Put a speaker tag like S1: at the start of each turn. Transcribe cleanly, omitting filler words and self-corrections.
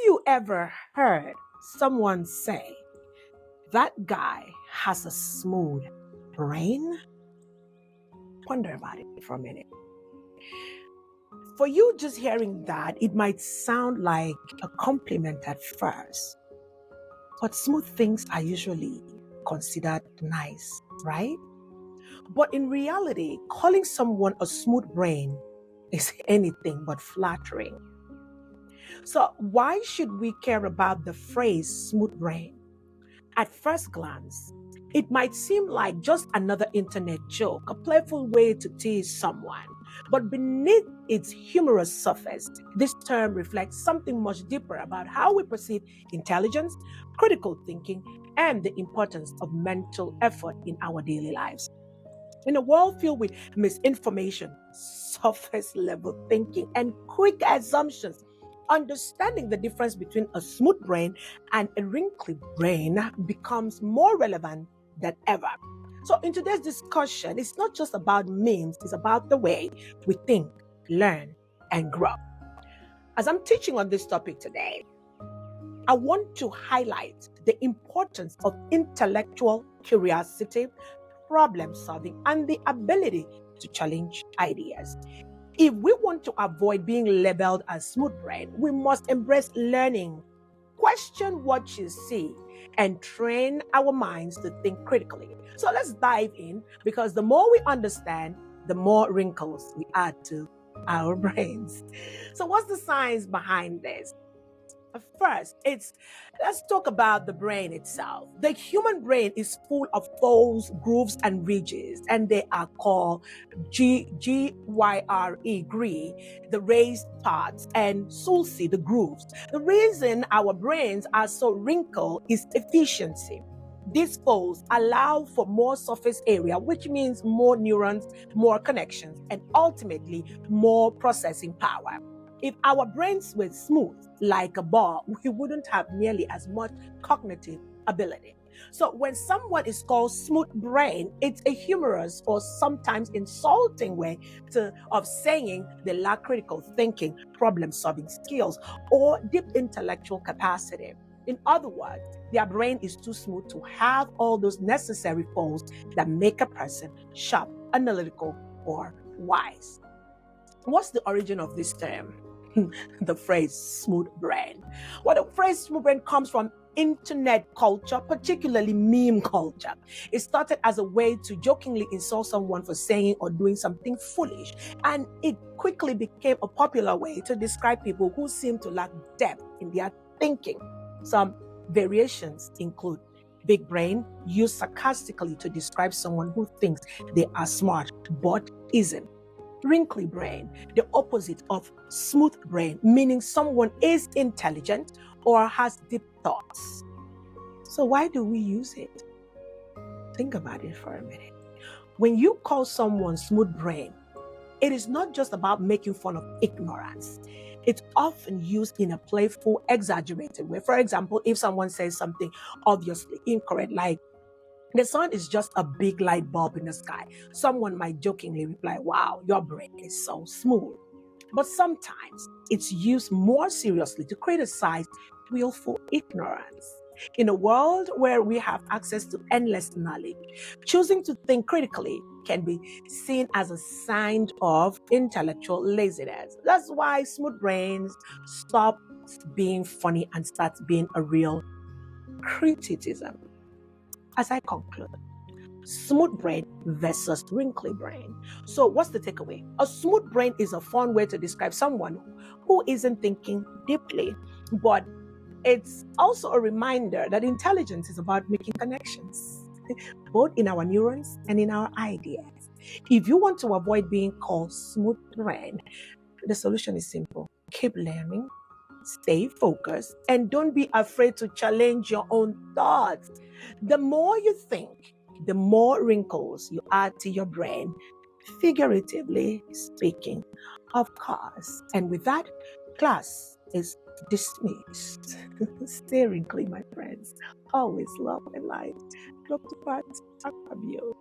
S1: you ever heard someone say, that guy has a smooth brain? Ponder about it for a minute. For you just hearing that, it might sound like a compliment at first, but smooth things are usually considered nice, right? But in reality, calling someone a smooth brain is anything but flattering. So why should we care about the phrase smooth brain? At first glance, it might seem like just another internet joke, a playful way to tease someone. But beneath its humorous surface, this term reflects something much deeper about how we perceive intelligence, critical thinking, and the importance of mental effort in our daily lives. In a world filled with misinformation, surface level thinking, and quick assumptions, understanding the difference between a smooth brain and a wrinkly brain becomes more relevant than ever. So, in today's discussion, it's not just about memes, it's about the way we think, learn, and grow. As I'm teaching on this topic today, I want to highlight the importance of intellectual curiosity, problem solving, and the ability to challenge ideas. If we want to avoid being labeled as smooth brain, we must embrace learning, question what you see, and train our minds to think critically. So let's dive in because the more we understand, the more wrinkles we add to our brains. So, what's the science behind this? First, let's talk about the brain itself. The human brain is full of folds, grooves, and ridges, and they are called GYRE, the raised parts, and sulci, the grooves. The reason our brains are so wrinkled is efficiency. These folds allow for more surface area, which means more neurons, more connections, and ultimately more processing power. If our brains were smooth like a ball, we wouldn't have nearly as much cognitive ability. So when someone is called smooth brain, it's a humorous or sometimes insulting way of saying they lack critical thinking, problem solving skills, or deep intellectual capacity. In other words, their brain is too smooth to have all those necessary folds that make a person sharp, analytical, or wise. What's the origin of this term? The phrase smooth brain. Well, the phrase smooth brain comes from internet culture, particularly meme culture. It started as a way to jokingly insult someone for saying or doing something foolish, and it quickly became a popular way to describe people who seem to lack depth in their thinking. Some variations include big brain, used sarcastically to describe someone who thinks they are smart but isn't. Wrinkly brain, the opposite of smooth brain, meaning someone is intelligent or has deep thoughts. So why do we use it? Think about it for a minute. When you call someone smooth brain, it is not just about making fun of ignorance. It's often used in a playful, exaggerated way. For example, if someone says something obviously incorrect, like the sun is just a big light bulb in the sky, someone might jokingly reply, wow, your brain is so smooth. But sometimes it's used more seriously to criticize willful ignorance. In a world where we have access to endless knowledge, choosing to think critically can be seen as a sign of intellectual laziness. That's why smooth brains stop being funny and start being a real criticism. As I conclude, smooth brain versus wrinkly brain. So what's the takeaway? A smooth brain is a fun way to describe someone who isn't thinking deeply, but it's also a reminder that intelligence is about making connections, both in our neurons and in our ideas. If you want to avoid being called smooth brain, the solution is simple. Keep learning, stay focused, and don't be afraid to challenge your own thoughts. The more you think, the more wrinkles you add to your brain, figuratively speaking, of course. And with that, class is dismissed. Stay wrinkly, my friends. Always love and light. Dr. Pat, I love you.